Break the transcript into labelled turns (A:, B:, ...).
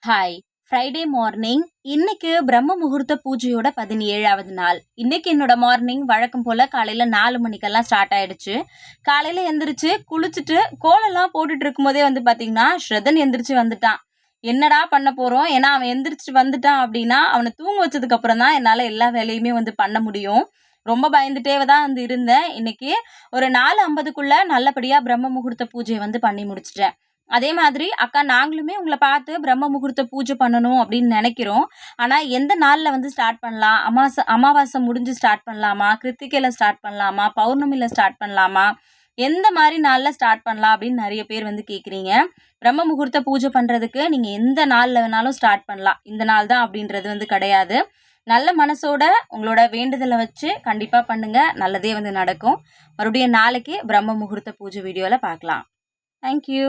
A: Hi. Friday morning. இன்னைக்கு பிரம்ம முகூர்த்த பூஜையோட 17வது நாள். இன்னைக்கு என்னோட மார்னிங் வழக்கம் போல காலையில 4 மணிக்கெல்லாம் ஸ்டார்ட் ஆயிடுச்சு. காலையில எந்திரிச்சு, குளிச்சுட்டு, கோலம்லாம் போட்டுட்டு இருக்கும்போதே வந்து பார்த்தீங்கன்னா, ஸ்ரதன் எந்திரிச்சு வந்துட்டான். என்னடா பண்ண போறோம்? ஏன்னா அவன் எந்திரிச்சு வந்துட்டான் அப்படின்னா, அவன தூங்க வச்சதுக்கு அப்புறம் தான் என்னால எல்லா வேலையுமே வந்து பண்ண முடியும். ரொம்ப பயந்துட்டே தான் வந்து இருந்தேன். இன்னைக்கு ஒரு 4:50க்குள்ள நல்லபடியா பிரம்ம முகூர்த்த பூஜைய வந்து பண்ணி முடிச்சுட்டேன். அதே மாதிரி, "அக்கா நாங்களுமே உங்கள பார்த்து பிரம்ம முகூர்த்த பூஜை பண்ணணும் அப்படின்னு நெனைக்கிறோம். ஆனா எந்த நாள்ல வந்து ஸ்டார்ட் பண்ணலாம்? அமாவாசை முடிஞ்சு ஸ்டார்ட் பண்ணலாமா? கிருத்திகையில ஸ்டார்ட் பண்ணலாமா? பௌர்ணமியில ஸ்டார்ட் பண்ணலாமா? எந்த மாரி நாள்ல ஸ்டார்ட் பண்ணலாம்?" அப்படின்னு நெறைய பேர் வந்து கேட்குறீங்க. பிரம்ம முகூர்த்த பூஜை பண்றதுக்கு நீங்க எந்த நாள்ல வேணாலும் ஸ்டார்ட் பண்ணலாம். இந்த நாள் தான் அப்படின்றது வந்து கிடையாது. நல்ல மனசோட உங்களோட வேண்டுதல வச்சு கண்டிப்பா பண்ணுங்க. நல்லதே வந்து நடக்கும். மறுபடியும் நாளைக்கு பிரம்ம முகூர்த்த பூஜை வீடியோல பார்க்கலாம். Thank you.